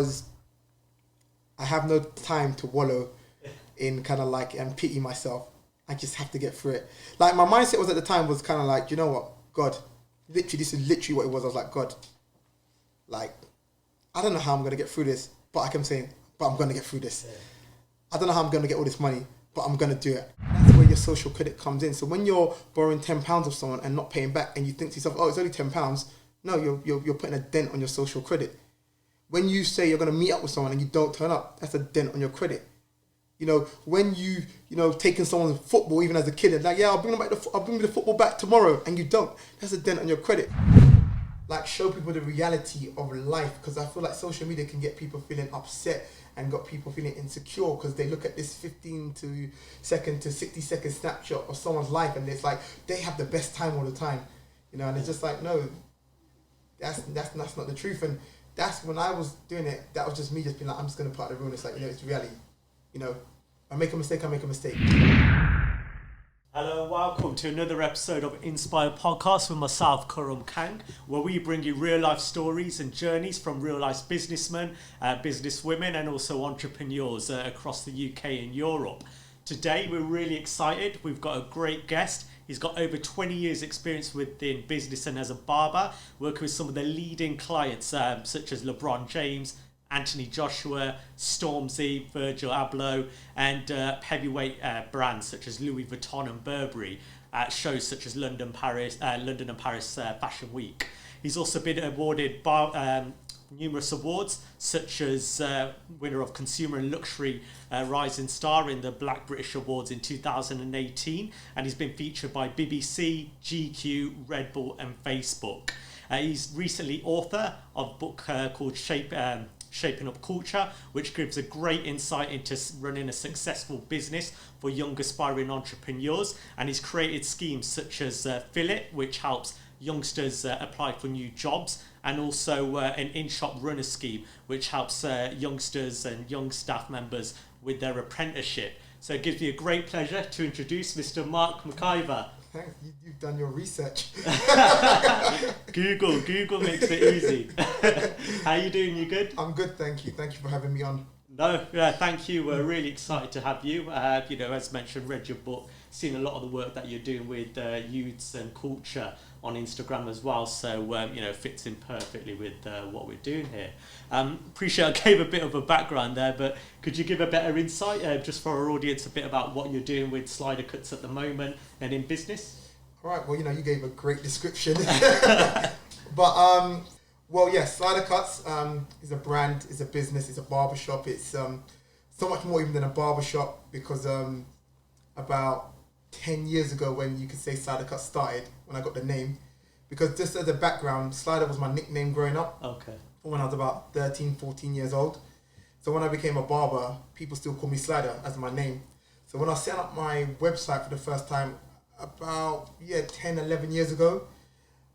because I have no time to wallow in kind of like and pity myself. I just have to get through it. Like my mindset was at the time was kind of like, you know what, God, literally, this is literally what it was. I was like, God, like, I don't know how I'm going to get through this, but I kept saying, but I'm going to get through this. Yeah. I don't know how I'm going to get all this money, but I'm going to do it. That's where your social credit comes in. So when you're borrowing £10 of someone and not paying back and you think to yourself, oh, it's only £10. No, you're putting a dent on your social credit. When you say you're going to meet up with someone and you don't turn up, that's a dent on your credit. You know, when you taking someone's football, even as a kid, and like, yeah, I'll bring the football back tomorrow, and you don't, that's a dent on your credit. Like, show people the reality of life, because I feel like social media can get people feeling upset and got people feeling insecure because they look at this 15 to 60 second snapshot of someone's life and it's like they have the best time all the time, you know, and it's just like, no, that's not the truth. And that's when I was doing it, that was just me just being like, I'm just going to put out the rule. And it's like, you know, it's reality. You know, I make a mistake, I make a mistake. Hello, welcome to another episode of Inspire Podcast with myself, Karam Kang, where we bring you real life stories and journeys from real life businessmen, businesswomen, and also entrepreneurs across the UK and Europe. Today, we're really excited. We've got a great guest. He's got over 20 years experience within business and as a barber, working with some of the leading clients such as Lebron James, Anthony Joshua, Stormzy, Virgil Alboh, and heavyweight brands such as Louis Vuitton and Burberry at shows such as London and Paris Fashion Week. He's also been awarded numerous awards, such as winner of Consumer and Luxury Rising Star in the Black British Awards in 2018, and he's been featured by BBC, GQ, Red Bull, and Facebook. He's recently author of a book called Shaping Up Culture, which gives a great insight into running a successful business for young aspiring entrepreneurs, and he's created schemes such as Fillet, which helps youngsters apply for new jobs, and also an in-shop runner scheme, which helps youngsters and young staff members with their apprenticeship. So it gives me a great pleasure to introduce Mr. Mark Maciver. Thanks, you've done your research. Google makes it easy. How you doing? You good? I'm good, thank you. Thank you for having me on. No, thank you. We're really excited to have you. You know, as mentioned, read your book, seen a lot of the work that you're doing with youths and culture on Instagram as well. So, you know, fits in perfectly with what we're doing here. Appreciate I gave a bit of a background there, but could you give a better insight just for our audience a bit about what you're doing with Slidercuts at the moment and in business? All right, well, you know, you gave a great description. But, well, yes, Slidercuts is a brand, is a business, it's a barbershop. It's so much more even than a barbershop because about 10 years ago when you could say Slidercuts started, when I got the name, because just as a background, Slider was my nickname growing up. Okay. When I was about 13, 14 years old. So when I became a barber, people still call me Slider as my name. So when I set up my website for the first time about 10, 11 years ago,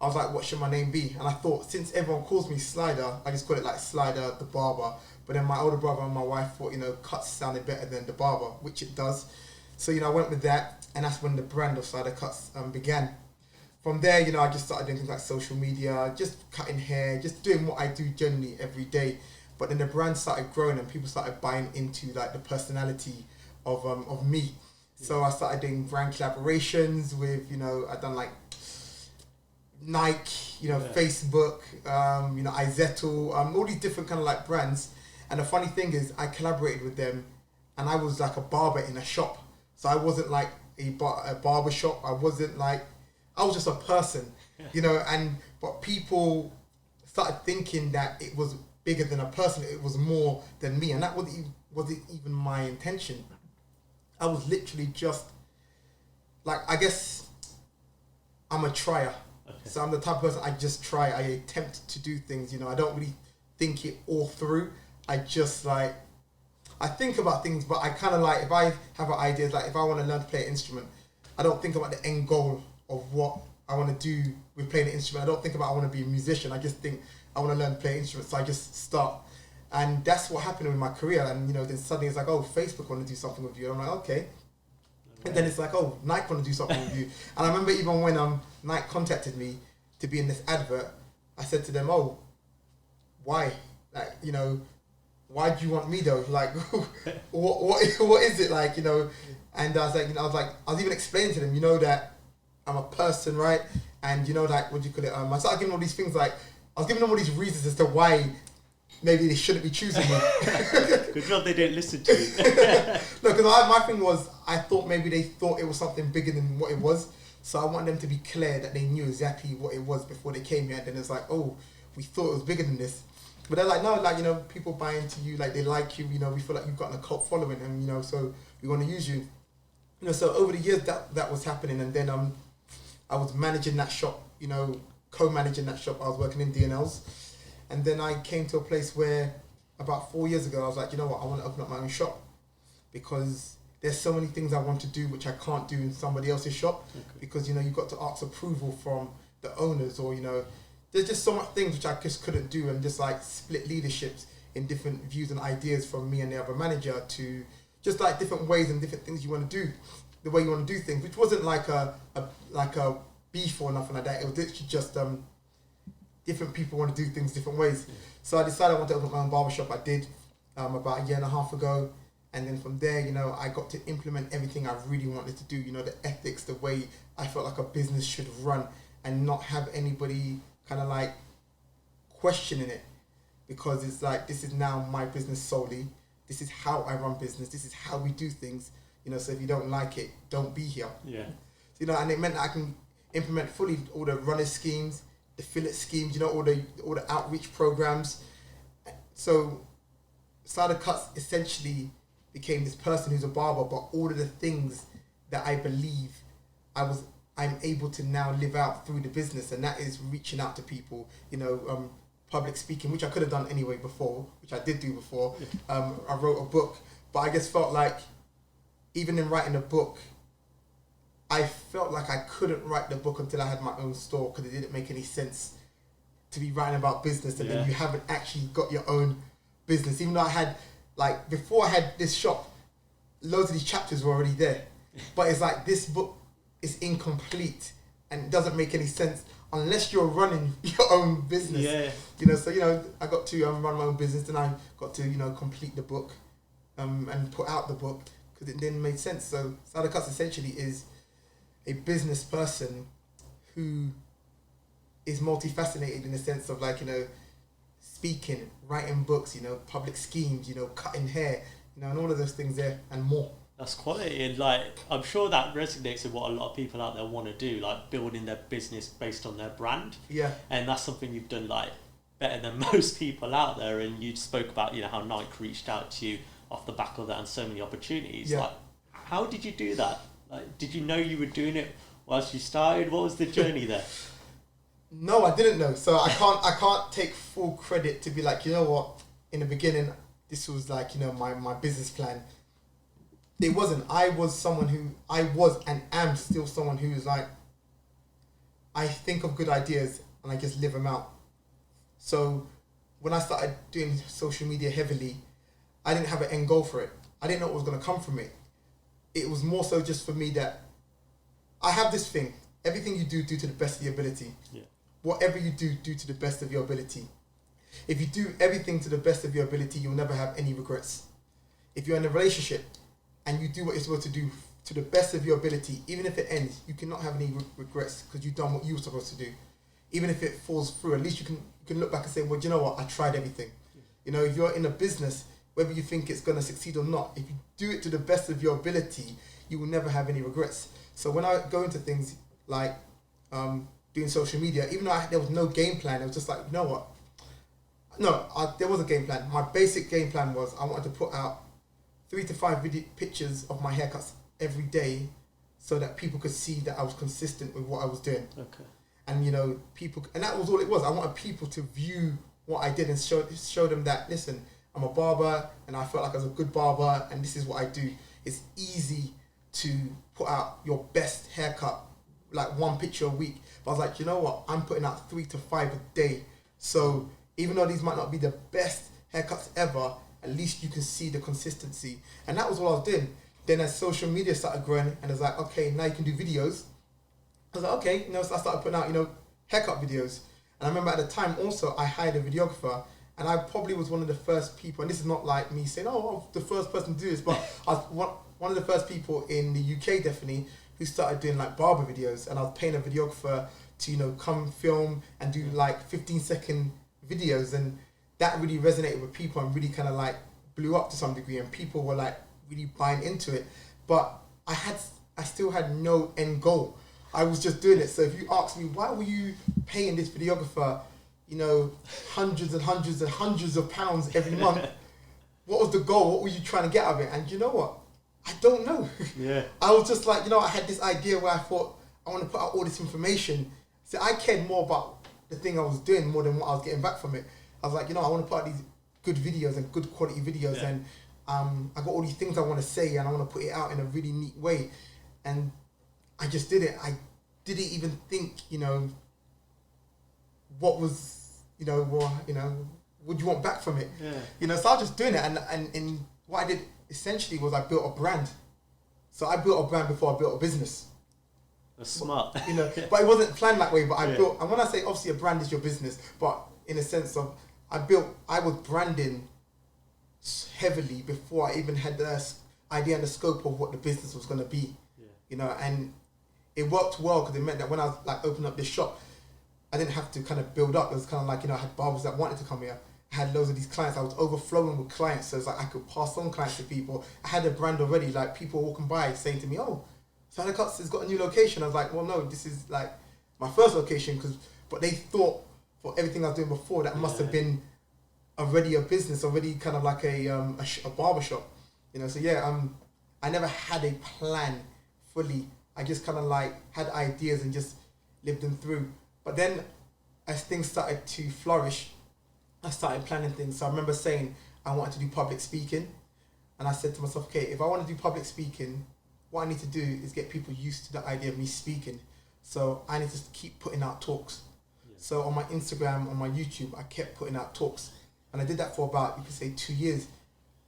I was like, what should my name be? And I thought, since everyone calls me Slider, I just call it like Slider the Barber. But then my older brother and my wife thought, you know, Cuts sounded better than the Barber, which it does. So, you know, I went with that, and that's when the brand of Slidercuts began. From there, you know, I just started doing things like social media, just cutting hair, just doing what I do generally every day. But then the brand started growing and people started buying into like the personality of me. So I started doing brand collaborations with, you know, I've done like Nike, you know, Facebook, you know, Izettle, all these different kind of like brands. And the funny thing is I collaborated with them and I was like a barber in a shop. So I wasn't like a barber shop. I was just a person, you know, but people started thinking that it was bigger than a person. It was more than me. And that wasn't even my intention. I was literally just like, I guess I'm a trier. Okay. So I'm the type of person, I just try. I attempt to do things, you know, I don't really think it all through. I just like, I think about things, but I kind of like, if I have an idea, like if I want to learn to play an instrument, I don't think about the end goal of what I want to do with playing an instrument. I don't think about I want to be a musician. I just think I want to learn to play an instrument, so I just start. And that's what happened with my career. And, you know, then suddenly it's like, oh, Facebook want to do something with you. And I'm like, okay. And then it's like, oh, Nike want to do something with you. And I remember even when Nike contacted me to be in this advert, I said to them, oh, why? Like, you know, why do you want me though? Like, what is it like, you know? And I was like, I was even explaining to them, you know, that I'm a person, right? And you know, like, what do you call it? I started giving all these things, like, I was giving them all these reasons as to why maybe they shouldn't be choosing me. Good job they didn't listen to you. No, because my thing was, I thought maybe they thought it was something bigger than what it was. So I want them to be clear that they knew exactly what it was before they came here. And then it's like, oh, we thought it was bigger than this. But they're like, no, like, you know, people buy into you, like, they like you, you know, we feel like you've got a cult following, and, you know, so we want to use you. You know, so over the years that was happening, and then I was managing that shop, you know, co-managing that shop. I was working in D&Ls. And then I came to a place where about 4 years ago, I was like, you know what, I want to open up my own shop, because there's so many things I want to do which I can't do in somebody else's shop. Okay. Because, you know, you've got to ask approval from the owners, or, you know, there's just so much things which I just couldn't do, and just like split leaderships in different views and ideas from me and the other manager, to just like different ways and different things you want to do, the way you want to do things, which wasn't like a beef or nothing like that. It was literally just different people want to do things different ways. So I decided I wanted to open my own barbershop. I did about 1.5 years ago. And then from there, you know, I got to implement everything I really wanted to do, you know, the ethics, the way I felt like a business should run, and not have anybody kind of like questioning it, because it's like, this is now my business solely. This is how I run business. This is how we do things, you know, so if you don't like it, don't be here. Yeah. So, you know, and it meant that I can implement fully all the runner schemes, the fillet schemes, you know, all the outreach programs. So Slidercuts essentially became this person who's a barber, but all of the things that I believe I'm able to now live out through the business, and that is reaching out to people, you know, public speaking, which I could have done anyway before, which I did do before. I wrote a book, but I just felt like, even in writing a book, I felt like I couldn't write the book until I had my own store, because it didn't make any sense to be writing about business and then you haven't actually got your own business. Even though I had, like, before I had this shop, loads of these chapters were already there. But it's like, this book is incomplete and it doesn't make any sense unless you're running your own business. Yeah. You know, so, you know, I got to run my own business, and I got to, you know, complete the book and put out the book, because it didn't make sense. So Slidercuts essentially is a business person who is multifaceted in the sense of, like, you know, speaking, writing books, you know, public schemes, you know, cutting hair, you know, and all of those things there and more. That's quality, and like, I'm sure that resonates with what a lot of people out there want to do, like building their business based on their brand. Yeah. And that's something you've done like better than most people out there. And you spoke about, you know, how Nike reached out to you off the back of that and so many opportunities. Yeah. Like, how did you do that? Like, did you know you were doing it whilst you started? What was the journey there? No, I didn't know. So I can't take full credit to be like, you know what, in the beginning, this was like, you know, my business plan. It wasn't. I was and am still someone who is like, I think of good ideas and I just live them out. So when I started doing social media heavily, I didn't have an end goal for it. I didn't know what was going to come from it. It was more so just for me that I have this thing. Everything you do to the best of your ability. Yeah. Whatever you do to the best of your ability. If you do everything to the best of your ability, you'll never have any regrets. If you're in a relationship and you do what you're supposed to do to the best of your ability, even if it ends, you cannot have any regrets, because you've done what you were supposed to do. Even if it falls through, at least you can look back and say, well, do you know what? I tried everything. Yeah. You know, if you're in a business, whether you think it's going to succeed or not, if you do it to the best of your ability, you will never have any regrets. So when I go into things like doing social media, even though there was no game plan, it was just like, you know what? No, there was a game plan. My basic game plan was I wanted to put out 3 to 5 pictures of my haircuts every day, so that people could see that I was consistent with what I was doing. Okay. And, you know, and that was all it was. I wanted people to view what I did and show them that, listen, I'm a barber and I felt like I was a good barber and this is what I do. It's easy to put out your best haircut, like 1 picture a week. But I was like, you know what? I'm putting out 3 to 5 a day. So even though these might not be the best haircuts ever, at least you can see the consistency. And that was what I was doing. Then as social media started growing, and it's like, okay, now you can do videos. I was like, okay, you know, so I started putting out, you know, haircut videos. And I remember at the time also, I hired a videographer, And I probably was one of the first people, and this is not like me saying, oh, I'm the first person to do this, but I was one of the first people in the UK, definitely, who started doing like barber videos. And I was paying a videographer to, you know, come film and do like 15-second videos. And that really resonated with people and really kind of like blew up to some degree. And people were like really buying into it. But I still had no end goal. I was just doing it. So if you ask me, why were you paying this videographer, you know, hundreds and hundreds and hundreds of pounds every month? What was the goal? What were you trying to get out of it? And you know what? I don't know. Yeah. I was just like, you know, I had this idea where I thought I want to put out all this information. So I cared more about the thing I was doing more than what I was getting back from it. I was like, you know, I want to put out these good videos and good quality videos, and I got all these things I want to say, and I want to put it out in a really neat way. And I just did it. I didn't even think, you know, what was, you know, what do you want back from it? Yeah. You know, so I was just doing it, and what I did essentially was I built a brand. So I built a brand before I built a business. That's smart. You know, but it wasn't planned that way. But I built, and when I say obviously a brand is your business, but in a sense of I was branding heavily before I even had the idea and the scope of what the business was going to be. Yeah. You know, and it worked well because it meant that when I was like opening up this shop, I didn't have to kind of build up. It was kind of like, you know, I had barbers that wanted to come here. I had loads of these clients. I was overflowing with clients, so it's like I could pass on clients to people. I had a brand already. Like people walking by saying to me, "Oh, Slidercuts has got a new location." I was like, "Well, no, this is like my first location," but they thought for everything I was doing before that must have been already a business, already kind of like a barber shop, you know. So I never had a plan fully. I just kind of like had ideas and just lived them through. But then, as things started to flourish, I started planning things. So I remember saying I wanted to do public speaking, and I said to myself, okay, if I want to do public speaking, what I need to do is get people used to the idea of me speaking. So I need to keep putting out talks. Yeah. So on my Instagram, on my YouTube, I kept putting out talks, and I did that for about, you could say, 2 years.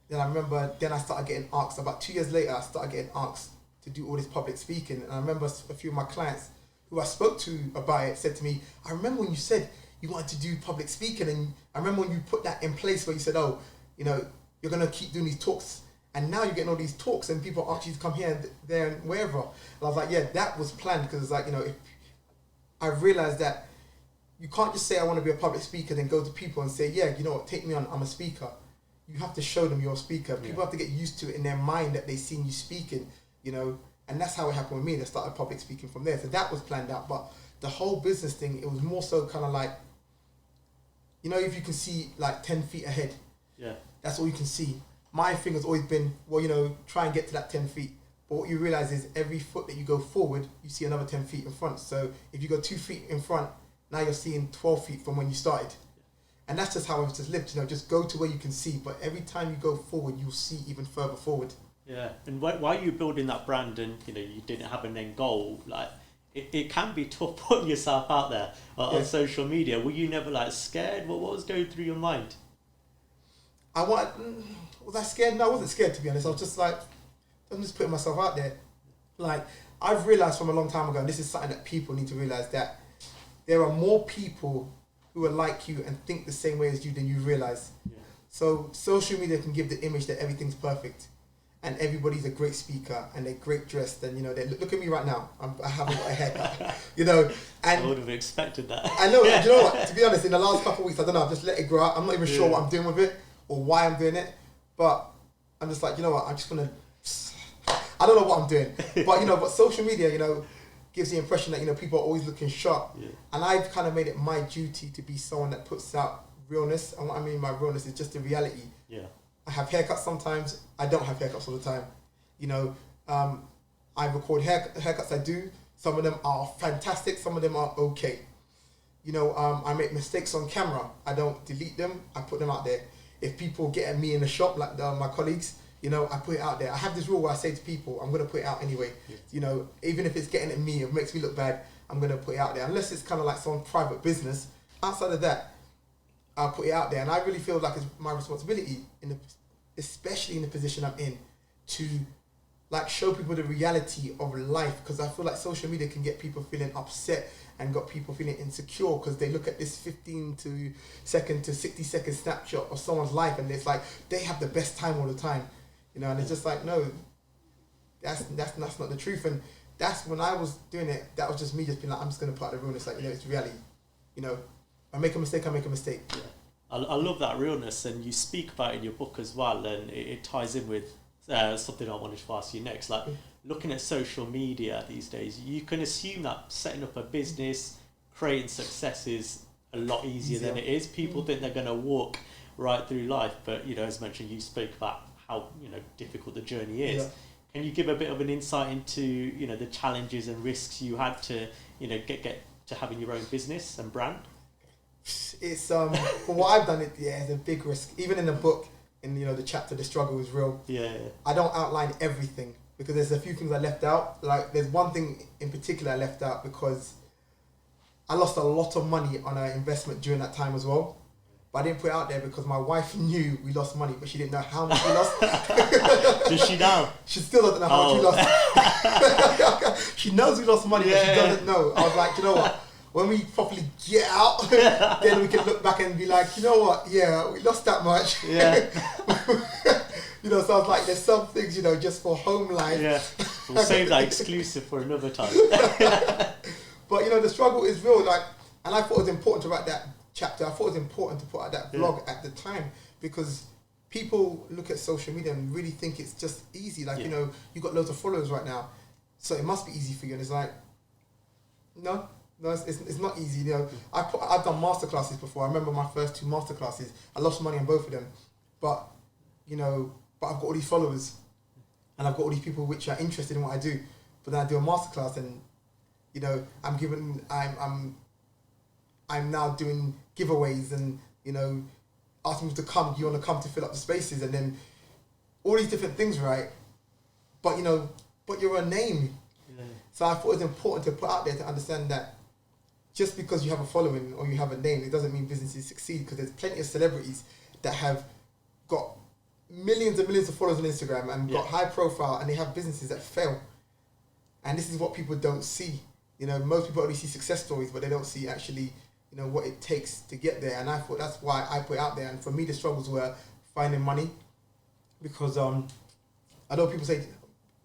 Then I remember, I started getting asked. About 2 years later, I started getting asked to do all this public speaking. And I remember a few of my clients who I spoke to about it said to me, I remember when you said you wanted to do public speaking, and I remember when you put that in place where you said, oh, you know, you're going to keep doing these talks, and now you're getting all these talks and people ask you to come here and there and wherever. And I was like, yeah, that was planned, because it's like, you know, if I realized that you can't just say I want to be a public speaker then go to people and say, yeah, you know what, take me on, I'm a speaker. You have to show them you're a speaker. People have to get used to it in their mind that they've seen you speaking, you know, and that's how it happened with me. They started public speaking from there. So that was planned out. But the whole business thing, it was more so kind of like, you know, if you can see like 10 feet ahead, that's all you can see. My thing has always been, well, you know, try and get to that 10 feet. But what you realize is every foot that you go forward, you see another 10 feet in front. So if you go 2 feet in front, now you're seeing 12 feet from when you started. And that's just how I've just lived, you know, just go to where you can see. But every time you go forward, you'll see even further forward. Yeah. And while you're building that brand and, you know, you didn't have an end goal, like, it can be tough putting yourself out there on social media. Were you never, like, scared? What was going through your mind? Was I scared? No, I wasn't scared, to be honest. I was just like, I'm just putting myself out there. Like, I've realised from a long time ago, and this is something that people need to realise, that there are more people who are like you and think the same way as you than you realise. Yeah. So social media can give the image that everything's perfect and everybody's a great speaker and they're great dressed, and, you know, they look at me right now. I haven't got a haircut, you know. And I would have expected that. I know. And you know what? To be honest, in the last couple of weeks, I don't know. I've just let it grow out. I'm not even sure what I'm doing with it or why I'm doing it, but I'm just like, you know what? I'm just gonna. I don't know what I'm doing, but, you know, but social media, you know, gives the impression that, you know, people are always looking sharp, and I've kind of made it my duty to be someone that puts out realness. And what I mean by realness is just the reality. Yeah. I have haircuts sometimes. I don't have haircuts all the time. You know, I record haircuts I do. Some of them are fantastic. Some of them are okay. You know, I make mistakes on camera. I don't delete them. I put them out there. If people get at me in the shop, like my colleagues, you know, I put it out there. I have this rule where I say to people, I'm going to put it out anyway. Yeah. You know, even if it's getting at me, it makes me look bad, I'm going to put it out there. Unless it's kind of like some private business. Outside of that, I'll put it out there. And I really feel like it's my responsibility, especially in the position I'm in, to like show people the reality of life, because I feel like social media can get people feeling upset and got people feeling insecure because they look at this 15 to 60-second snapshot of someone's life and it's like they have the best time all the time, you know, and it's just like, no, that's not the truth. And that's when I was doing it, that was just me just being like, I'm just going to put out the realness, like, you know, it's reality, you know, I make a mistake, I make a mistake. Yeah. I love that realness, and you speak about it in your book as well, and it ties in with something I wanted to ask you next. Like, looking at social media these days, you can assume that setting up a business, creating success is a lot easier than it is. People think they're going to walk right through life, but, you know, as mentioned, you spoke about how, you know, difficult the journey is. Yeah. Can you give a bit of an insight into, you know, the challenges and risks you had to, you know, get to having your own business and brand? It's for what I've done, it's a big risk. Even in the book, in, you know, the chapter, the struggle is real. Yeah. I don't outline everything because there's a few things I left out. Like, there's one thing in particular I left out because I lost a lot of money on an investment during that time as well. But I didn't put it out there because my wife knew we lost money, but she didn't know how much we lost. Does she now? She still doesn't know how much we lost. She knows we lost money, but she doesn't know. I was like, you know what? When we properly get out, then we can look back and be like, you know what? Yeah, we lost that much. Yeah. You know, so I was like, there's some things, you know, just for home life. Yeah. We'll save that exclusive for another time. But, you know, the struggle is real. Like, and I thought it was important to write that chapter. I thought it was important to put out that blog at the time because people look at social media and really think it's just easy. Like, you know, you got loads of followers right now, so it must be easy for you. And it's like, no, it's not easy. You know, I've done masterclasses before. I remember my first 2 masterclasses. I lost money on both of them, but you know, I've got all these followers, and I've got all these people which are interested in what I do. But then I do a masterclass, and you know, I'm now doing giveaways, and you know, asking people to come. Do you want to come to fill up the spaces, and then all these different things, right? But you know, but you're a name. Yeah. So I thought it was important to put out there to understand that just because you have a following or you have a name, it doesn't mean businesses succeed, because there's plenty of celebrities that have got millions and millions of followers on Instagram and got high profile, and they have businesses that fail. And this is what people don't see. You know, most people only see success stories, but they don't see actually, you know, what it takes to get there. And I thought that's why I put it out there. And for me, the struggles were finding money, because I know people say,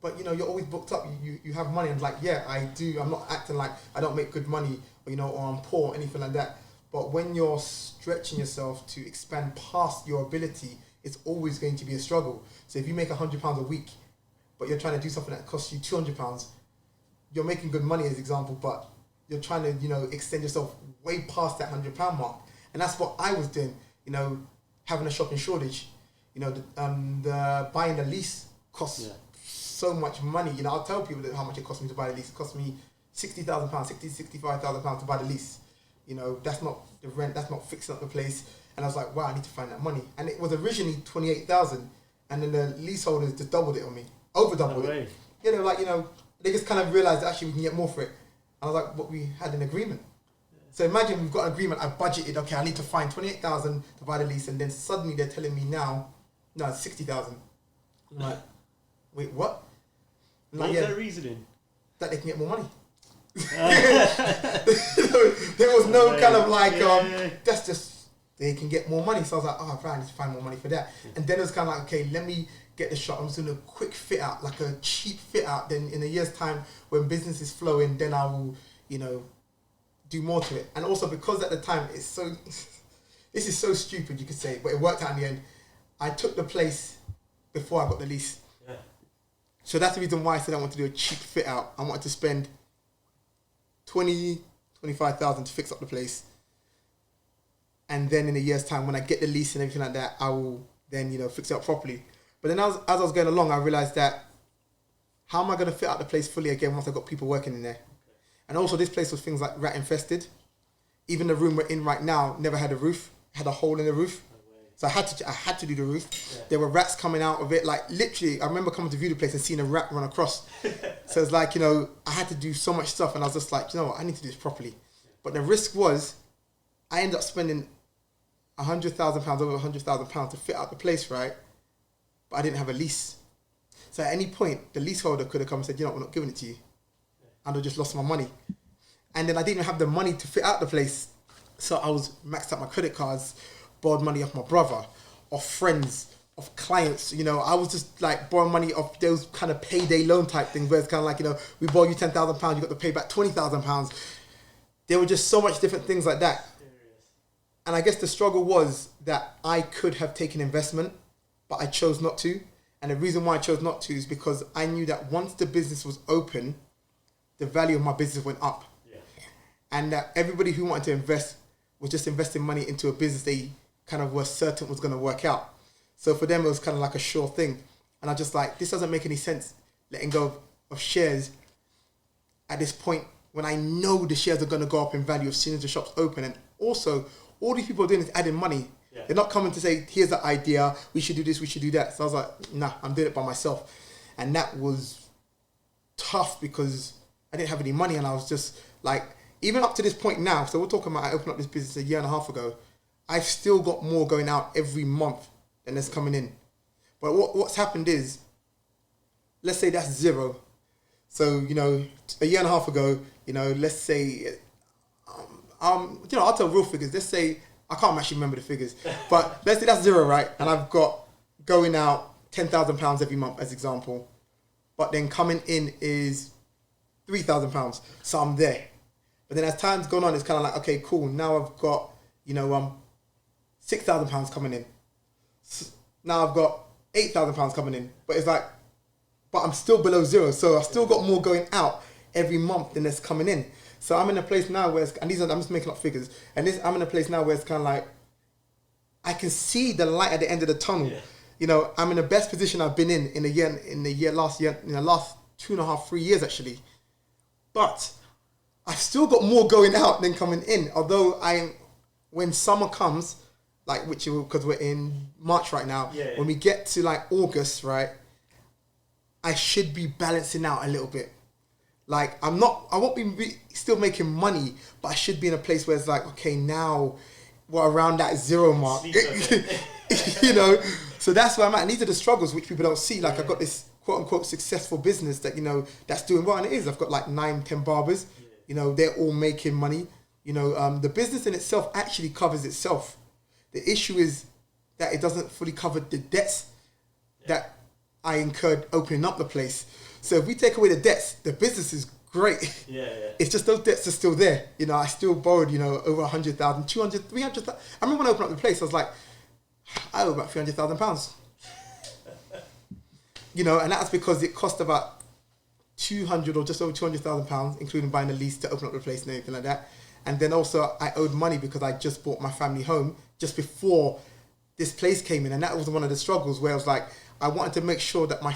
but you know, you're always booked up. You have money. I'm like, yeah, I do. I'm not acting like I don't make good money, or you know, or I'm poor, or anything like that. But when you're stretching yourself to expand past your ability, it's always going to be a struggle. So if you make £100 a week, but you're trying to do something that costs you £200, you're making good money as example, but you're trying to, you know, extend yourself way past that £100 mark. And that's what I was doing, you know, having a shop in Shoreditch. You know, the buying the lease costs so much money. You know, I'll tell people that how much it cost me to buy the lease. It cost me £60,000, £65,000 to buy the lease. You know, that's not the rent, that's not fixing up the place. And I was like, wow, I need to find that money. And it was originally 28,000, and then the leaseholders just doubled it on me, over doubled it. You know, like, you know, they just kind of realised that actually we can get more for it. And I was like, but we had an agreement. So imagine we've got an agreement, I budgeted, okay, I need to find 28,000 to buy the lease, and then suddenly they're telling me now, no, it's 60,000. I'm like, wait, what? What was their reasoning? That they can get more money. There was no kind of like, that's just, they can get more money. So I was like, oh, right, I need to find more money for that. And then it was kind of like, okay, let me get the shop. I'm just doing a quick fit out, like a cheap fit out. Then in a year's time, when business is flowing, then I will, you know, do more to it. And also because at the time, it's so, this is so stupid, you could say, but it worked out in the end. I took the place before I got the lease. Yeah. So that's the reason why I said I want to do a cheap fit out. I wanted to spend 25,000 to fix up the place. And then in a year's time, when I get the lease and everything like that, I will then, you know, fix it up properly. But then as I was going along, I realised that how am I going to fit out the place fully again once I got people working in there? And also this place was things like rat infested. Even the room we're in right now never had a roof, had a hole in the roof. So I had to do the roof. Yeah. There were rats coming out of it. Like literally, I remember coming to view the place and seeing a rat run across. So it's like, you know, I had to do so much stuff, and I was just like, you know what, I need to do this properly. But the risk was, I ended up spending £100,000, over £100,000 to fit out the place, right? But I didn't have a lease. So at any point, the leaseholder could have come and said, you know what, we're not giving it to you. And I just lost my money. And then I didn't even have the money to fit out the place. So I was maxed out my credit cards, borrowed money off my brother, off friends, off clients. You know, I was just like borrowing money off those kind of payday loan type things where it's kind of like, you know, we borrow you £10,000, you got to pay back £20,000. There were just so much different things like that. And I guess the struggle was that I could have taken investment, but I chose not to. And the reason why I chose not to is because I knew that once the business was open, the value of my business went up. Yeah. And that everybody who wanted to invest was just investing money into a business they kind of were certain was going to work out. So for them, it was kind of like a sure thing. And I just like, this doesn't make any sense, letting go of shares at this point when I know the shares are going to go up in value as soon as the shop's open. And also, all these people are doing is adding money. Yeah. They're not coming to say, here's the idea, we should do this, we should do that. So I was like, nah, I'm doing it by myself. And that was tough because I didn't have any money, and I was just like, even up to this point now, so we're talking about I opened up this business a year and a half ago, I've still got more going out every month than there's coming in. But what's happened is, let's say that's zero. So, you know, a year and a half ago, you know, let's say, you know, I'll tell real figures. Let's say, I can't actually remember the figures, but let's say that's zero, right? And I've got going out £10,000 every month as example, but then coming in is £3,000. So I'm there. But then as time's gone on, it's kind of like, okay, cool. Now I've got, you know, £6,000 coming in. Now I've got £8,000 coming in. But it's like, but I'm still below zero. So I've still got more going out every month than there's coming in. So I'm in a place now where, and these are, I'm just making up figures. And I'm in a place now where it's kind of like, I can see the light at the end of the tunnel. Yeah. You know, I'm in the best position I've been in last 2.5, 3 years actually. But I've still got more going out than coming in. Although when summer comes, like because we're in March right now, when we get to like August, right, I should be balancing out a little bit. Like I won't be still making money, but I should be in a place where it's like, okay, now we're around that zero mark. You know, so that's where I'm at. And these are the struggles which people don't see. Like I've got this quote unquote successful business that, you know, that's doing well, and it is. I've got like 9-10 barbers. You know, they're all making money. You know, the business in itself actually covers itself. The issue is that it doesn't fully cover the debts that I incurred opening up the place. So if we take away the debts, the business is great. Yeah. It's just those debts are still there. You know, I still borrowed, you know, over 100,000, 200, 300,000. I remember when I opened up the place, I was like, I owe about £300,000. You know, and that's because it cost about 200 or just over £200,000, including buying a lease to open up the place and everything like that. And then also I owed money because I just bought my family home just before this place came in. And that was one of the struggles where I was like, I wanted to make sure that I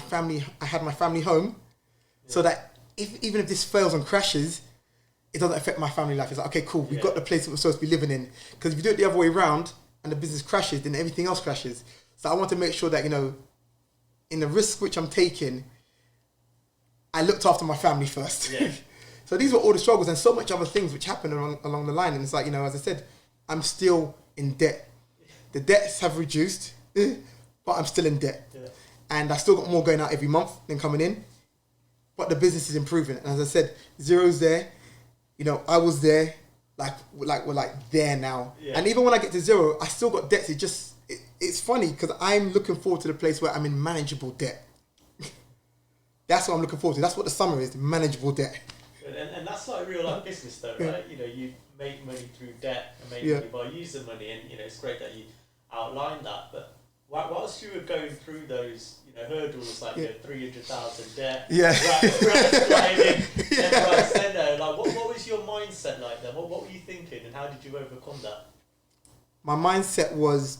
had my family home, so that even if this fails and crashes, it doesn't affect my family life. It's like, okay, cool, we've got the place that we're supposed to be living in. Because if you do it the other way around and the business crashes, then everything else crashes. So I want to make sure that, you know, in the risk which I'm taking, I looked after my family first. Yeah. So these were all the struggles and so much other things which happened along the line. And it's like, you know, as I said, I'm still in debt. The debts have reduced, but I'm still in debt. Yeah. And I still got more going out every month than coming in. But the business is improving. And as I said, zero's there. You know, I was there. We're there now. Yeah. And even when I get to zero, I still got debts. It's funny because I'm looking forward to the place where I'm in manageable debt. That's what I'm looking forward to. That's what the summer is, manageable debt. And that's like real life business though, right? You know, you make money through debt and make money by using money, and you know, it's great that you outlined that. But whilst you were going through those, you know, hurdles like 300,000 debt, like what was your mindset like then? What were you thinking, and how did you overcome that? My mindset was,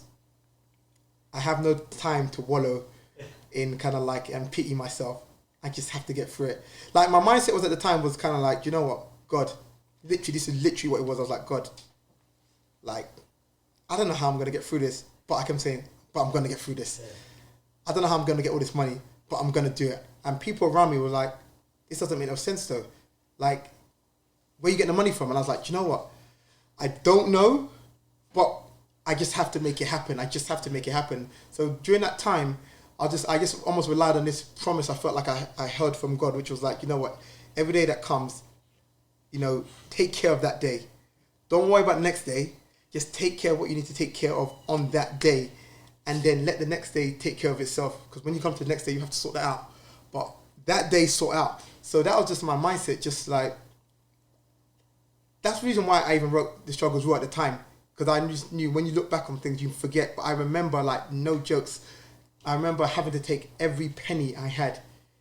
I have no time to wallow in kind of like and pity myself. I just have to get through it. Like my mindset was at the time was kind of like, you know what, God, literally, this is literally what it was. I was like, God, like, I don't know how I'm going to get through this, but I kept saying, but I'm going to get through this. Yeah. I don't know how I'm going to get all this money, but I'm going to do it. And people around me were like, this doesn't make no sense though. Like, where are you getting the money from? And I was like, you know what? I don't know, but I just have to make it happen. I just have to make it happen. So during that time, I just almost relied on this promise I felt like I heard from God, which was like, you know what, every day that comes, you know, take care of that day. Don't worry about the next day. Just take care of what you need to take care of on that day, and then let the next day take care of itself. Because when you come to the next day, you have to sort that out. But that day, sort out. So that was just my mindset, just like, that's the reason why I even wrote The Struggles Raw at the time. Because I just knew when you look back on things, you forget. But I remember, like, no jokes, I remember having to take every penny I had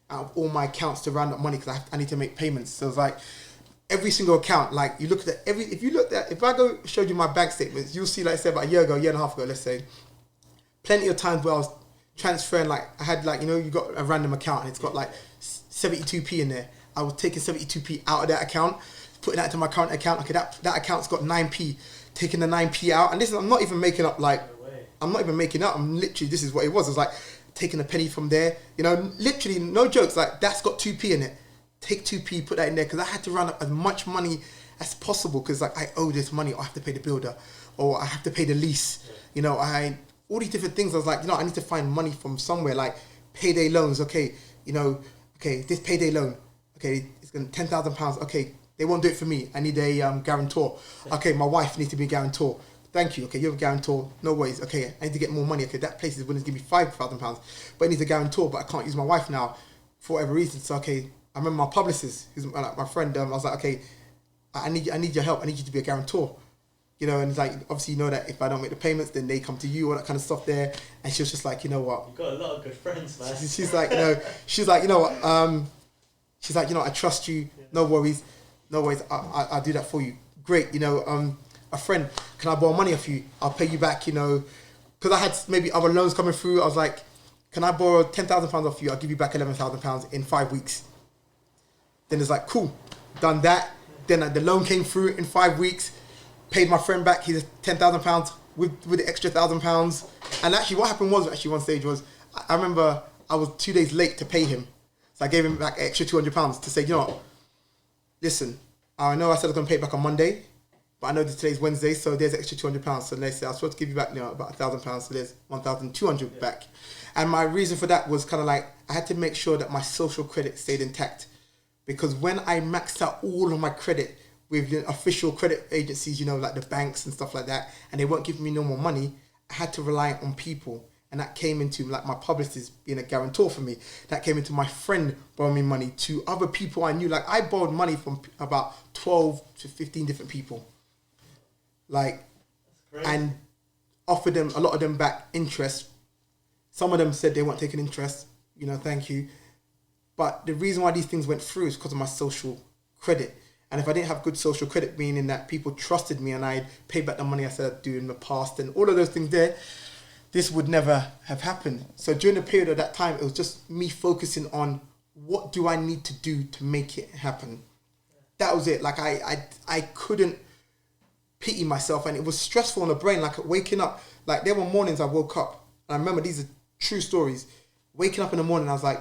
out of all my accounts to round up money because I need to make payments. So it's like, every single account, like, you look at if I showed you my bank statements, you'll see, like I said, about a year and a half ago, let's say, plenty of times where I was transferring, like, I had, like, you know, you got a random account and it's got like 72p in there. I was taking 72p out of that account, putting that into my current account. Okay, that account's got 9p, taking the 9p out. And this is, I'm not even making up, like, I'm not even making up. I'm literally, this is what it was. It was like taking a penny from there, you know, literally, no jokes, like, that's got 2p in it. Take 2p, put that in there, because I had to round up as much money as possible, because, like, I owe this money, or I have to pay the builder, or I have to pay the lease, you know, all these different things. I was like, you know, I need to find money from somewhere, like payday loans. Okay, you know, okay, this payday loan, okay, it's going to £10,000. Okay, they won't do it for me. I need a guarantor. Okay, my wife needs to be a guarantor. Thank you. Okay, you have a guarantor. No worries. Okay, I need to get more money. Okay, that place is willing to give me £5,000, but it needs a guarantor, but I can't use my wife now for whatever reason. So, okay, I remember my publicist, who's like my friend, I was like, okay, I need your help. I need you to be a guarantor. You know, and it's like, obviously, you know that if I don't make the payments, then they come to you, all that kind of stuff there. And she was just like, you know what? You've got a lot of good friends, man. She's like, you know, you know what? She's like, you know, I trust you. Yeah. No worries. I'll do that for you. Great. You know, a friend, can I borrow money off you? I'll pay you back, you know, because I had maybe other loans coming through. I was like, can I borrow £10,000 off you? I'll give you back £11,000 in 5 weeks. Then it's like, cool, done that. Then the loan came through in 5 weeks, paid my friend back his £10,000 with the extra £1,000. And actually what happened was, one stage was, I remember I was 2 days late to pay him. So I gave him back extra £200 to say, you know what, listen, I know I said I was going to pay it back on Monday, but I know that today's Wednesday, so there's extra £200. So let's say I was supposed to give you back, you know, about £1,000, so there's 1,200 back. And my reason for that was kind of like, I had to make sure that my social credit stayed intact. Because when I maxed out all of my credit with the official credit agencies, you know, like the banks and stuff like that, and they weren't giving me no more money, I had to rely on people. And that came into, like, my publicist being a guarantor for me. That came into my friend borrowing me money, to other people I knew. Like, I borrowed money from about 12 to 15 different people. Like, and offered them, a lot of them back interest. Some of them said they weren't taking interest, you know, thank you. But the reason why these things went through is because of my social credit. And if I didn't have good social credit, meaning that people trusted me and I paid back the money I said I'd do in the past and all of those things there, this would never have happened. So during the period of that time, it was just me focusing on what do I need to do to make it happen. That was it. Like, I couldn't pity myself, and it was stressful on the brain. Like, waking up, like, there were mornings I woke up, and I remember these are true stories. Waking up in the morning, I was like,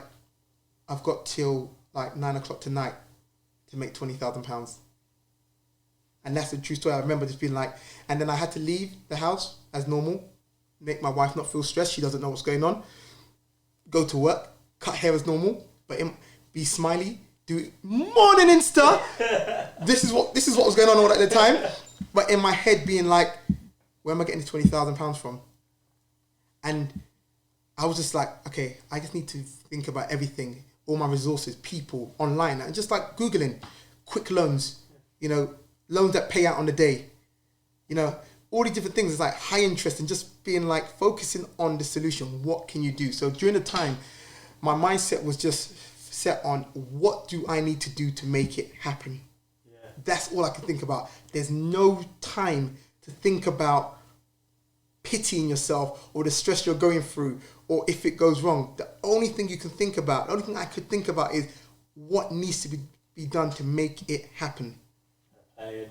I've got till like 9 o'clock tonight to make £20,000. And that's a true story. I remember just being like, and then I had to leave the house as normal, make my wife not feel stressed. She doesn't know what's going on. Go to work, cut hair as normal, but be smiley, do morning Insta. This is what was going on all at the time. But in my head being like, where am I getting this £20,000 from? And I was just like, okay, I just need to think about everything, all my resources, people, online, and just like Googling quick loans, you know, loans that pay out on the day, you know, all these different things. It's like high interest, and just being like focusing on the solution. What can you do? So during the time, my mindset was just set on what do I need to do to make it happen? Yeah. That's all I could think about. There's no time to think about pitying yourself or the stress you're going through or if it goes wrong. The only thing you can think about, the only thing I could think about is what needs to be done to make it happen. And you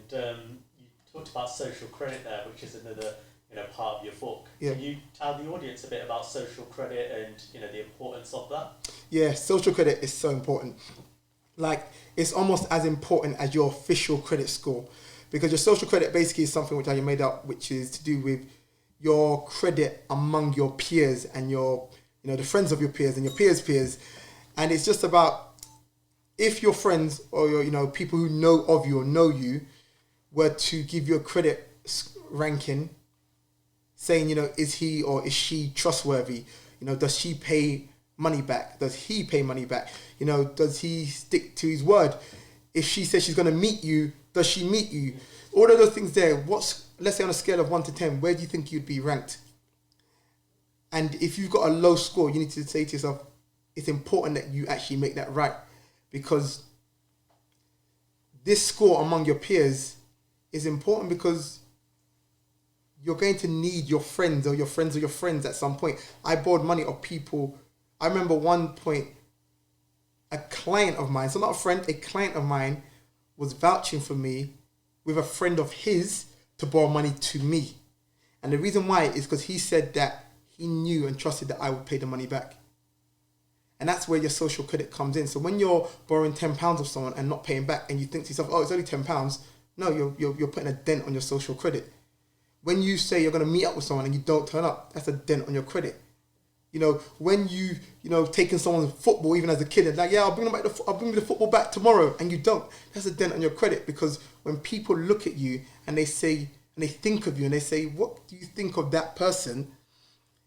talked about social credit there, which is another part of your book. Yeah. Can you tell the audience a bit about social credit and the importance of that? Yeah, social credit is so important. Like, it's almost as important as your official credit score, because your social credit basically is something which I made up, which is to do with your credit among your peers and your you know, the friends of your peers and your peers' peers. And it's just about, if your friends or your, you know, people who know of you or know you were to give you a credit ranking, saying, you know, is he or is she trustworthy? You know, does she pay money back? Does he pay money back? You know, does he stick to his word? If she says she's going to meet you, does she meet you? All of those things there, let's say on a scale of 1 to 10, where do you think you'd be ranked? And if you've got a low score, you need to say to yourself, it's important that you actually make that right, because this score among your peers is important, because you're going to need your friends or your friends of your friends at some point. I borrowed money of people. I remember one point, a client of mine, so not a friend, a client of mine was vouching for me with a friend of his to borrow money to me. And the reason why is because he said that he knew and trusted that I would pay the money back. And that's where your social credit comes in. So when you're borrowing £10 of someone and not paying back, and you think to yourself, oh, it's only £10, no, you're putting a dent on your social credit. When you say you're going to meet up with someone and you don't turn up, that's a dent on your credit. You know, when you taking someone's football, even as a kid, and like, yeah, I'll bring the football back tomorrow, and you don't, that's a dent on your credit. Because when people look at you and they say, and they think of you and they say, what do you think of that person?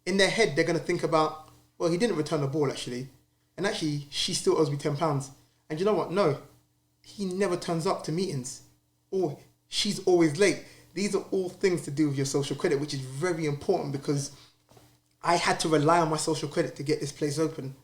In their head, they're going to think about, well, he didn't return the ball actually. And actually, she still owes me £10. And you know what? No, he never turns up to meetings. Or she's always late. These are all things to do with your social credit, which is very important, because I had to rely on my social credit to get this place open.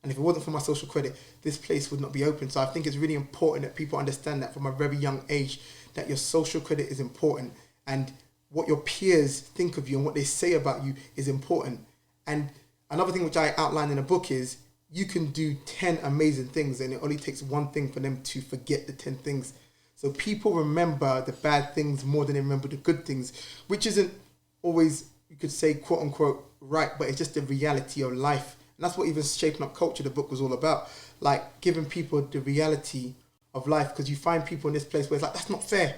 And if it wasn't for my social credit, this place would not be open. So I think it's really important that people understand that from a very young age, that your social credit is important. And what your peers think of you and what they say about you is important. And another thing which I outlined in the book is, you can do 10 amazing things, and it only takes one thing for them to forget the 10 things. So people remember the bad things more than they remember the good things, which isn't always, you could say, quote unquote, right, but it's just the reality of life. And that's what even Shaping Up Culture, the book, was all about. Like, giving people the reality of life, because you find people in this place where it's like, that's not fair.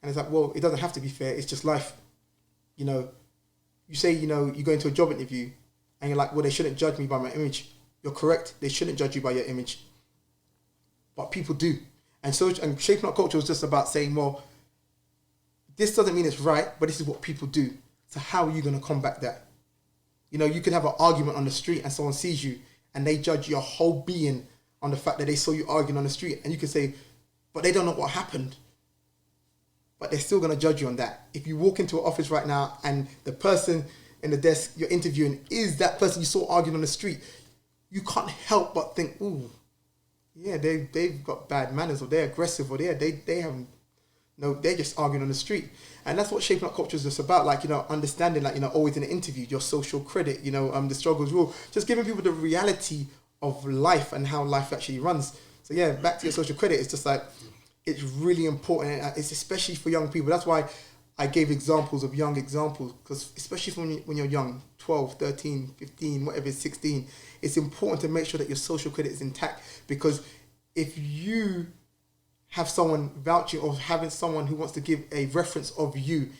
And it's like, well, it doesn't have to be fair. It's just life. You know, you say, you know, you go into a job interview and you're like, well, they shouldn't judge me by my image. You're correct. They shouldn't judge you by your image. But people do. And so, and Shaping Up Culture was just about saying, well, this doesn't mean it's right, but this is what people do. So how are you going to combat that? You know, you could have an argument on the street and someone sees you and they judge your whole being on the fact that they saw you arguing on the street. And you can say, but they don't know what happened. But they're still going to judge you on that. If you walk into an office right now and the person in the desk you're interviewing is that person you saw arguing on the street, you can't help but think, ooh, yeah, they've got bad manners, or they're aggressive, or they have no, they're just arguing on the street. And that's what Shaping Up Culture is just about. Like, you know, understanding, like, you know, always in an interview, your social credit, you know, the struggles rule, just giving people the reality of life and how life actually runs. So yeah, back to your social credit, it's just like, it's really important. It's especially for young people. That's why I gave examples of young examples, because especially when you're young, 12, 13, 15, whatever, 16, it's important to make sure that your social credit is intact. Because if you have someone vouching, or having someone who wants to give a reference of you,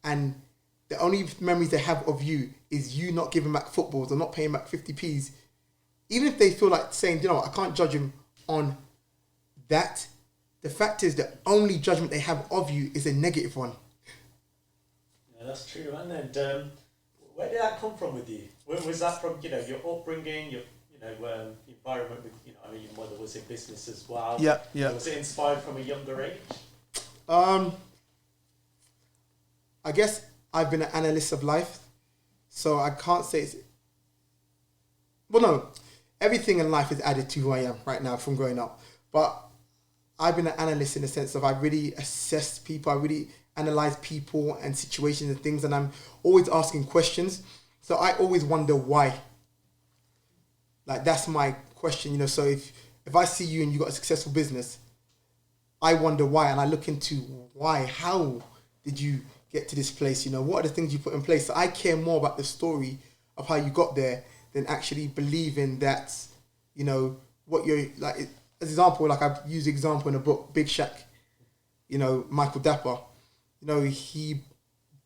and the only memories they have of you is you not giving back footballs or not paying back 50p's, even if they feel like saying, you know what, I can't judge him on that, the fact is the only judgment they have of you is a negative one. Yeah, that's true. And where did that come from with you? Where was that from, you know, your upbringing, your environment with, you know, I mean, your mother was in business as well. Yeah, yeah. Was it inspired from a younger age? I guess I've been an analyst of life, so I can't say it's... Well, no, everything in life is added to who I am right now from growing up. But I've been an analyst in the sense of I really assess people, I really analyze people and situations and things, and I'm always asking questions. So I always wonder why. Like, that's my question, you know. So if I see you and you got a successful business, I wonder why, and I look into why, how did you get to this place, you know, what are the things you put in place? So I care more about the story of how you got there than actually believing that, you know, what you're, like, as example, like I've used the example in the book, Big Shaq, you know, Michael Dapper, you know, he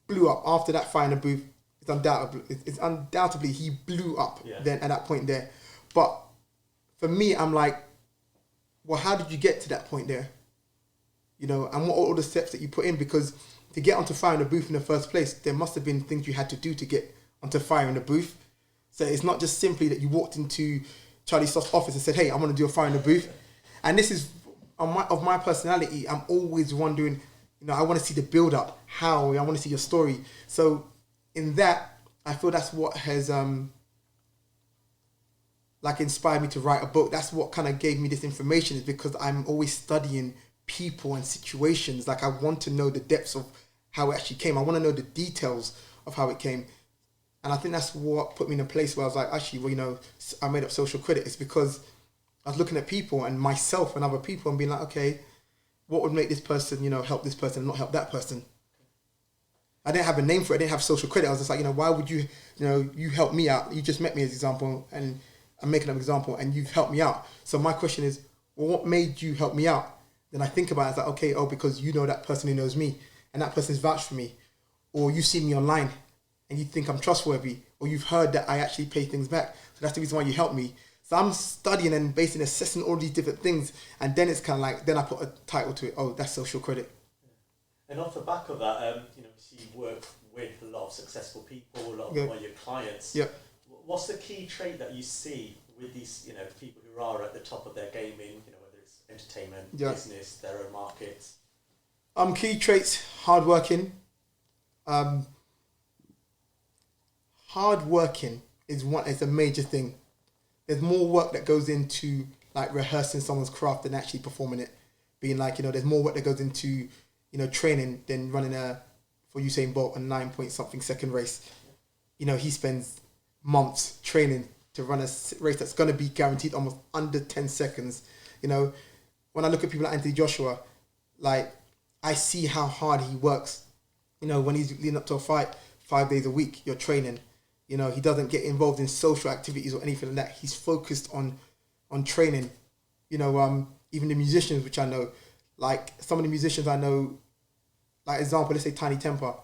blew up after that fight in the booth. He's undoubtedly he blew up then at that point there. But for me, I'm like, well, how did you get to that point there? You know, and what are all the steps that you put in? Because to get onto fire in the booth in the first place, there must have been things you had to do to get onto fire in the booth. So it's not just simply that you walked into Charlie Sloth's office and said, hey, I want to do a fire in the booth. And this is, of my personality, I'm always wondering, you know, I want to see the build up, how, I want to see your story. So in that, I feel that's what has like inspired me to write a book. That's what kind of gave me this information, is because I'm always studying people and situations. Like I want to know the depths of how it actually came. I want to know the details of how it came. And I think that's what put me in a place where I was like, actually, well, you know, I made up Social Credit. It's because I was looking at people and myself and other people and being like, okay, what would make this person, you know, help this person and not help that person? I didn't have a name for it. I didn't have social credit. I was just like, you know, why would you, you know, you help me out. You just met me as an example and I'm making an example and you've helped me out. So my question is, well, what made you help me out? Then I think about it, it's like, okay, oh, because you know that person who knows me and that person's vouched for me. Or you see me online and you think I'm trustworthy, or you've heard that I actually pay things back. So that's the reason why you help me. So I'm studying and basically assessing all these different things. And then it's kind of like, then I put a title to it. Oh, that's social credit. And off the back of that, you know, you work with a lot of successful people, a lot of your clients. Yeah. What's the key trait that you see with these, you know, people who are at the top of their game in, you know, whether it's entertainment, business, their own markets? Key traits: hardworking. Hardworking is a major thing. There's more work that goes into like rehearsing someone's craft than actually performing it. Being like, you know, there's more work that goes into, you know, training than running for Usain Bolt, a 9-point-something second race. You know, he spends months training to run a race that's going to be guaranteed almost under 10 seconds. You know, when I look at people like Anthony Joshua, like, I see how hard he works. You know, when he's leading up to a fight, 5 days a week, you're training. You know, he doesn't get involved in social activities or anything like that. He's focused on training. You know, even the musicians, which I know, like some of the musicians I know, like example, let's say Tiny Temper,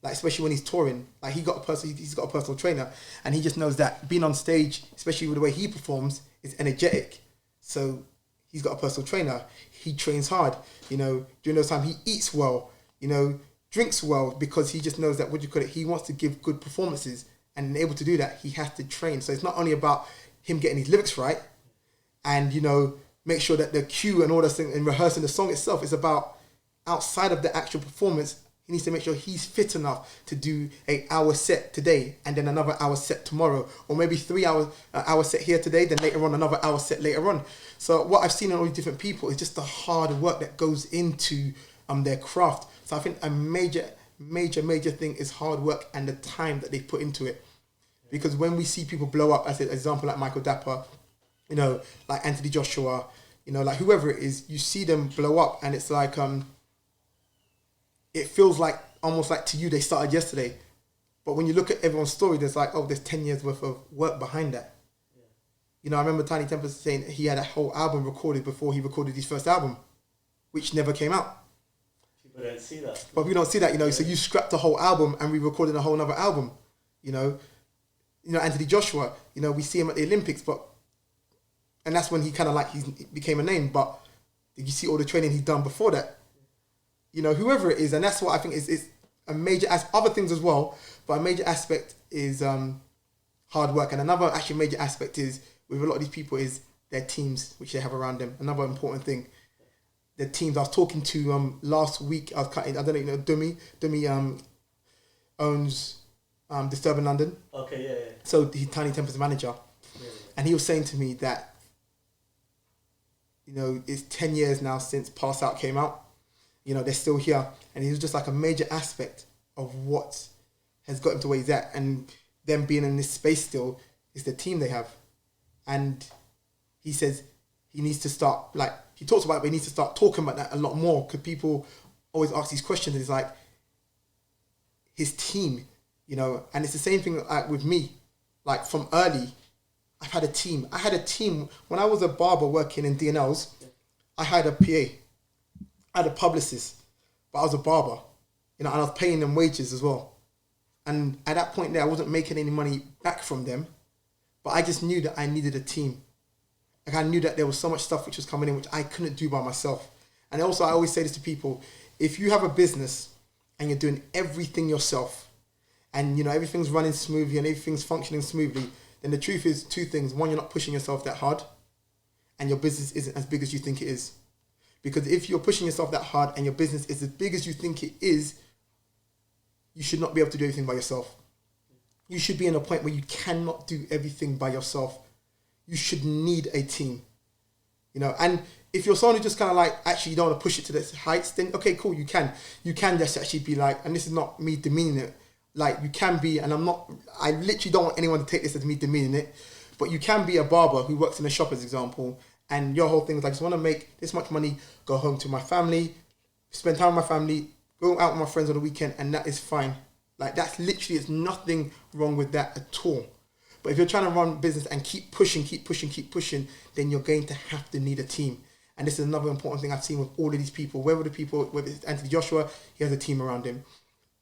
like especially when he's touring, like he's got a personal trainer, and he just knows that being on stage, especially with the way he performs, is energetic. So he's got a personal trainer. He trains hard. You know, during those times he eats well. You know, drinks well, because he just knows that he wants to give good performances, and able to do that, he has to train. So it's not only about him getting his lyrics right, and you know, make sure that the cue and all that thing and rehearsing the song itself is about outside of the actual performance. He needs to make sure he's fit enough to do an hour set today and then another hour set tomorrow, or maybe 3 hours, an hour set here today, then later on another hour set later on. So what I've seen in all these different people is just the hard work that goes into their craft. So I think a major thing is hard work and the time that they put into it. Because when we see people blow up, as an example like Michael Dapper, you know, like Anthony Joshua, you know, like whoever it is, you see them blow up and it's like, it feels like almost like to you they started yesterday. But when you look at everyone's story, there's like, oh, there's 10 years worth of work behind that. Yeah. You know, I remember Tiny Temper saying he had a whole album recorded before he recorded his first album, which never came out. People don't see that. But we don't see that, you know, so you scrapped the whole album and we recorded a whole other album, you know. You know, Anthony Joshua, you know, we see him at the Olympics, and that's when he kind of like, he became a name, but did you see all the training he's done before that? You know, whoever it is, and that's what I think is a major, as other things as well, but a major aspect is hard work. And another actually major aspect is, with a lot of these people, is their teams, which they have around them. Another important thing, their teams. I was talking to, last week, I don't know, you know, Dummy owns Disturb in London. Okay, yeah. So he's Tiny Temper's manager. Yeah. And he was saying to me that, you know, it's 10 years now since Pass Out came out. You know, they're still here. And he was just like a major aspect of what has got him to where he's at. And them being in this space still is the team they have. And he says he needs to start, like, he talks about it, but he needs to start talking about that a lot more, because people always ask these questions. It's like his team, you know, and it's the same thing like with me. Like from early, I've had a team. I had a team when I was a barber working in DNLs. I had a PA, I had a publicist, but I was a barber, you know, and I was paying them wages as well. And at that point there, I wasn't making any money back from them, but I just knew that I needed a team. Like I knew that there was so much stuff which was coming in which I couldn't do by myself. And also I always say this to people, if you have a business and you're doing everything yourself and you know everything's running smoothly and everything's functioning smoothly, then the truth is two things. One, you're not pushing yourself that hard and your business isn't as big as you think it is. Because if you're pushing yourself that hard and your business is as big as you think it is, you should not be able to do everything by yourself. You should be in a point where you cannot do everything by yourself. You should need a team, you know. And if you're someone who just kind of like, actually you don't want to push it to the heights, then okay, cool, you can. You can just actually be like, and this is not me demeaning it, like you can be, and I literally don't want anyone to take this as me demeaning it, but you can be a barber who works in a shop, as example, and your whole thing is like, I just want to make this much money, go home to my family, spend time with my family, go out with my friends on the weekend, and that is fine. Like that's literally, there's nothing wrong with that at all. But if you're trying to run business and keep pushing, then you're going to have to need a team. And this is another important thing I've seen with all of these people. Whether it's Anthony Joshua, he has a team around him.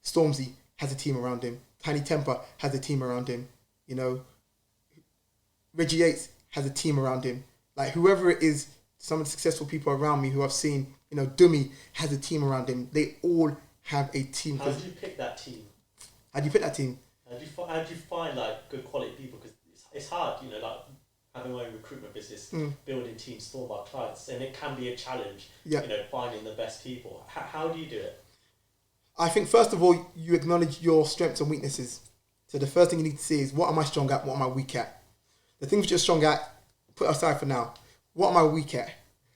Stormzy has a team around him. Tiny Temper has a team around him. You know, Reggie Yates has a team around him. Like whoever it is, some of the successful people around me who I've seen, you know, Dummy has a team around him. They all have a team. How do you pick that team? How do you pick that team? How do you find like good quality people? Because it's hard, you know, like having my own recruitment business, building teams for my clients, and it can be a challenge. Yeah. You know, finding the best people. How do you do it? I think first of all, you acknowledge your strengths and weaknesses. So the first thing you need to see is, what am I strong at? What am I weak at? The things which you're strong at, put aside for now. What am I weak at?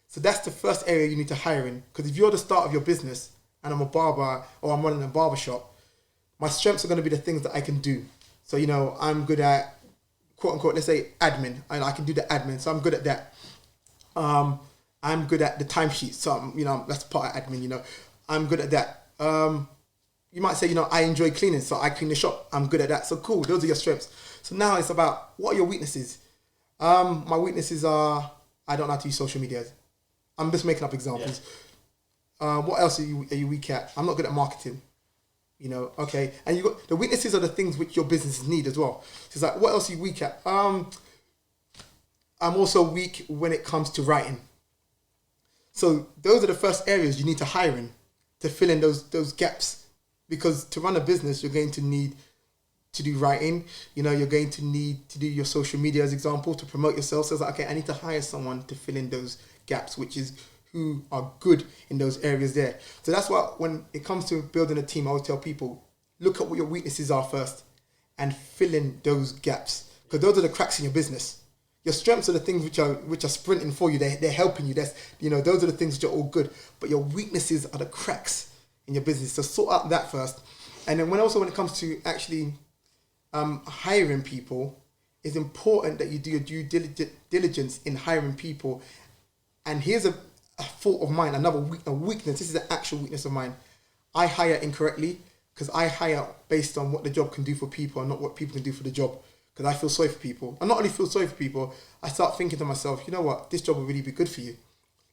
So that's the first area you need to hire in. Because if you're the start of your business and I'm a barber or I'm running a barber shop, my strengths are going to be the things that I can do. So, you know, I'm good at, quote unquote, let's say admin. I can do the admin, so I'm good at that. I'm good at the timesheets, so you know, that's part of admin, you know. I'm good at that. You might say, you know, I enjoy cleaning, so I clean the shop. I'm good at that. So cool, those are your strengths. So now it's about, what are your weaknesses? My weaknesses are, I don't know how to use social media. I'm just making up examples. Yeah. What else are you weak at? I'm not good at marketing. You know, okay. And you got the weaknesses are the things which your businesses need as well. So it's like, what else are you weak at? I'm also weak when it comes to writing. So those are the first areas you need to hire in to fill in those gaps. Because to run a business, you're going to need to do writing. You know, you're going to need to do your social media, as example, to promote yourself. So it's like, okay, I need to hire someone to fill in those gaps, which is who are good in those areas there. So that's why when it comes to building a team, I always tell people, look at what your weaknesses are first and fill in those gaps. Because those are the cracks in your business. Your strengths are the things which are sprinting for you. They're helping you. That's, you know, those are the things which are all good. But your weaknesses are the cracks in your business. So sort out that first. And then when it comes to actually hiring people, it's important that you do your due diligence in hiring people. And here's a fault of mine, a weakness. This is an actual weakness of mine. I hire incorrectly because I hire based on what the job can do for people and not what people can do for the job. Because I feel sorry for people. And not only feel sorry for people, I start thinking to myself, you know what, this job will really be good for you.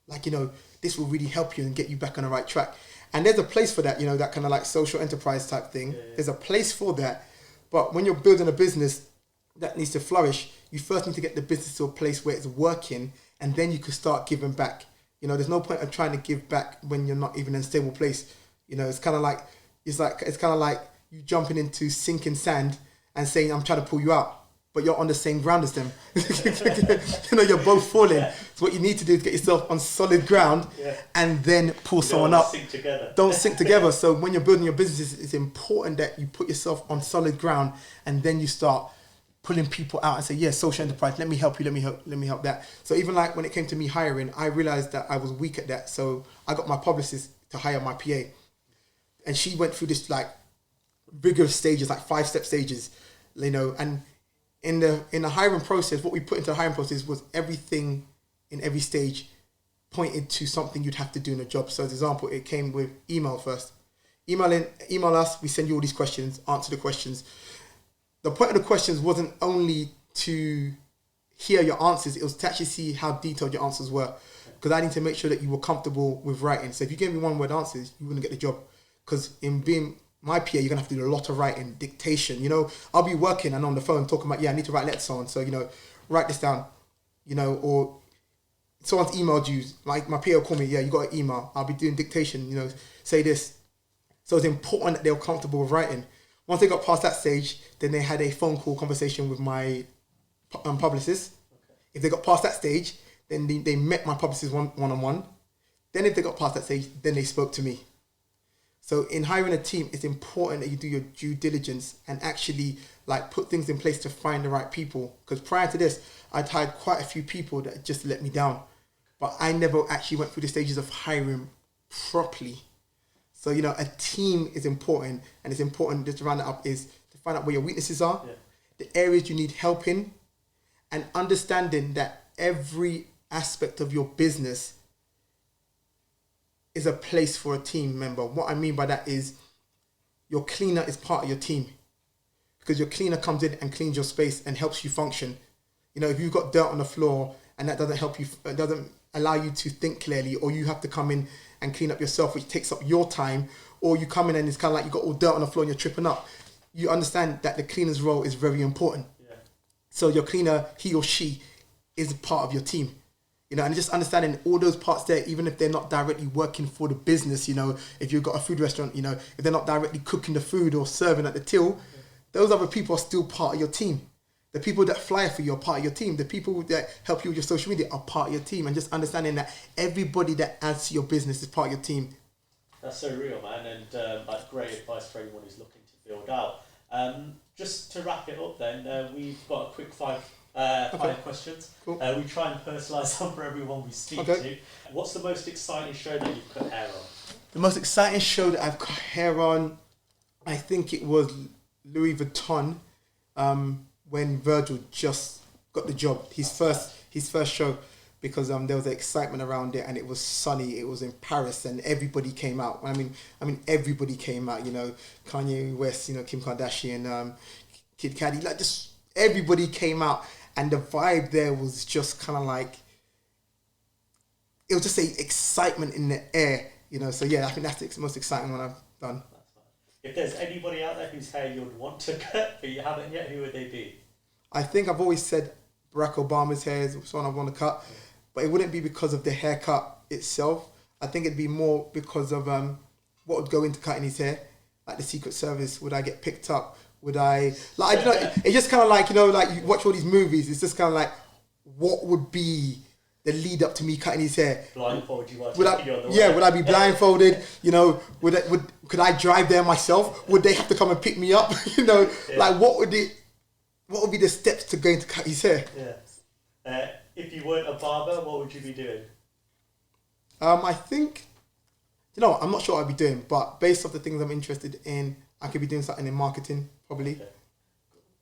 Like, you know, this will really help you and get you back on the right track. And there's a place for that, you know, that kind of like social enterprise type thing. Yeah. There's a place for that. But when you're building a business that needs to flourish, you first need to get the business to a place where it's working, and then you can start giving back. You know, there's no point of trying to give back when you're not even in a stable place. You know, it's kind of like you jumping into sinking sand and saying, I'm trying to pull you out, but you're on the same ground as them. You know, you're both falling. Yeah. So what you need to do is get yourself on solid ground and then pull someone up. Don't sink together. So when you're building your business, it's important that you put yourself on solid ground and then you start pulling people out and say, yeah, social enterprise, let me help you, let me help that. So even like when it came to me hiring, I realized that I was weak at that. So I got my publicist to hire my PA. And she went through this like rigorous stages, like 5-step stages, you know, and in the hiring process, what we put into the hiring process was everything in every stage pointed to something you'd have to do in a job. So as example, it came with email first. Email us, we send you all these questions, answer the questions. The point of the questions wasn't only to hear your answers, it was to actually see how detailed your answers were. Because I need to make sure that you were comfortable with writing. So if you gave me one-word answers, you wouldn't get the job. Because in being my PA, you're gonna have to do a lot of writing, dictation. You know, I'll be working and on the phone talking about, I need to write letters on. So, you know, write this down, you know, or someone's emailed you, like my PA will call me, you got an email. I'll be doing dictation, you know, say this. So it's important that they were comfortable with writing. Once they got past that stage, then they had a phone call conversation with my publicist. Okay. If they got past that stage, then they met my publicist one-on-one. Then if they got past that stage, then they spoke to me. So in hiring a team, it's important that you do your due diligence and actually like put things in place to find the right people. Because prior to this, I'd hired quite a few people that just let me down. But I never actually went through the stages of hiring properly. So, you know, a team is important, and it's important, just to round it up, is to find out where your weaknesses are, the areas you need help in, and understanding that every aspect of your business is a place for a team member. What I mean by that is your cleaner is part of your team, because your cleaner comes in and cleans your space and helps you function. You know, if you've got dirt on the floor and that doesn't help you, it doesn't allow you to think clearly, or you have to come in and clean up yourself, which takes up your time, or you come in and it's kind of like you got all dirt on the floor and you're tripping up. You understand that the cleaner's role is very important. Yeah. So your cleaner, he or she, is part of your team. You know, and just understanding all those parts there, even if they're not directly working for the business, you know, if you've got a food restaurant, you know, if they're not directly cooking the food or serving at the till, those other people are still part of your team. The people that fly for you are part of your team. The people that help you with your social media are part of your team. And just understanding that everybody that adds to your business is part of your team. That's so real, man. And like great advice for anyone who's looking to build out. Just to wrap it up then, we've got a quick five questions. Cool. We try and personalise them for everyone we speak to. What's the most exciting show that you've cut hair on? The most exciting show that I've cut hair on, I think it was Louis Vuitton, when Virgil just got the job, his first show, because there was an excitement around it, and it was sunny. It was in Paris, and everybody came out. I mean, everybody came out. You know, Kanye West, you know, Kim Kardashian, Kid Cudi, like just everybody came out, and the vibe there was just kind of like, it was just a excitement in the air. You know, so yeah, I think that's the most exciting one I've done. If there's anybody out there whose hair you'd want to cut, but you haven't yet, who would they be? I think I've always said Barack Obama's hair is someone I want to cut, but it wouldn't be because of the haircut itself. I think it'd be more because of what would go into cutting his hair, like the Secret Service. Would I get picked up? Would I like? You know, it's just kind of like, you know, like you watch all these movies. It's just kind of like, what would be the lead up to me cutting his hair? Blindfold you? Would I be blindfolded? You know, could I drive there myself? Would they have to come and pick me up? You know, like what would be the steps to going to cut his hair? Yeah. If you weren't a barber, what would you be doing? I think, you know, I'm not sure what I'd be doing, but based off the things I'm interested in, I could be doing something in marketing, probably.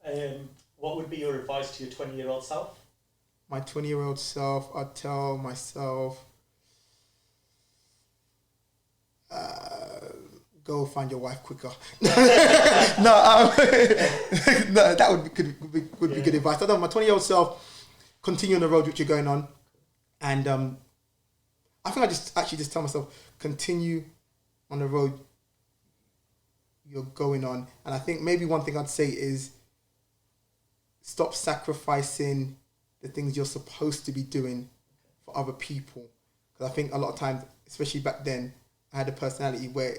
Okay. What would be your advice to your 20-year-old self? My 20-year-old self, I'd tell myself, go find your wife quicker. No, that would be good advice. I don't know, my 20-year-old self, continue on the road which you're going on, and I think I just tell myself, continue on the road you're going on. And I think maybe one thing I'd say is stop sacrificing the things you're supposed to be doing for other people. Because I think a lot of times, especially back then, I had a personality where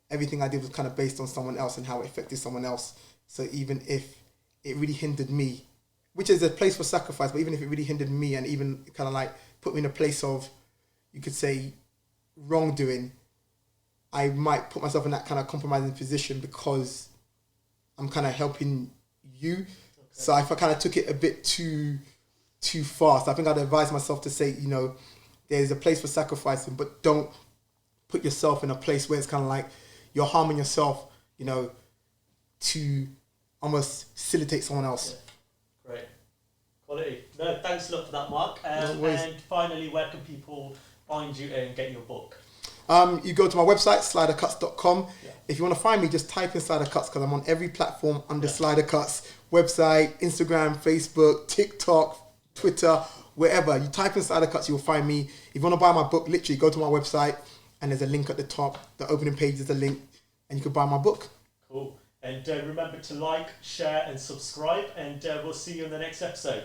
everything I did was kind of based on someone else and how it affected someone else. So even if it really hindered me, which is a place for sacrifice, but even if it really hindered me and even kind of like put me in a place of, you could say, wrongdoing, I might put myself in that kind of compromising position because I'm kind of helping you. Okay. So if I kind of took it a bit too fast, I think I'd advise myself to say, you know, there's a place for sacrificing, but don't put yourself in a place where it's kind of like you're harming yourself, you know, to almost facilitate someone else. Yeah. Great. Quality. No, thanks a lot for that, Mark. And finally, where can people find you and get your book? You go to my website, slidercuts.com. Yeah. If you want to find me, just type in Slidercuts, because I'm on every platform under Slidercuts. Website, Instagram, Facebook, TikTok, Twitter, wherever. You type in Slidercuts, you'll find me. If you want to buy my book, literally go to my website and there's a link at the top. The opening page is a link. and you could buy my book. Cool. And remember to like, share, and subscribe. And we'll see you in the next episode.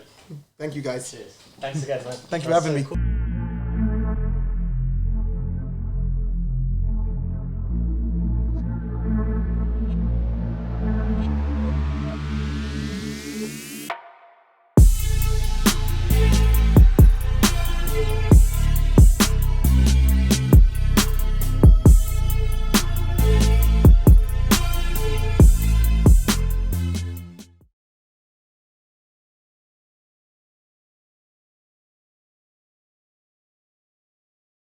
Thank you, guys. Cheers. Thanks again, man. Thank you for having me. Cool.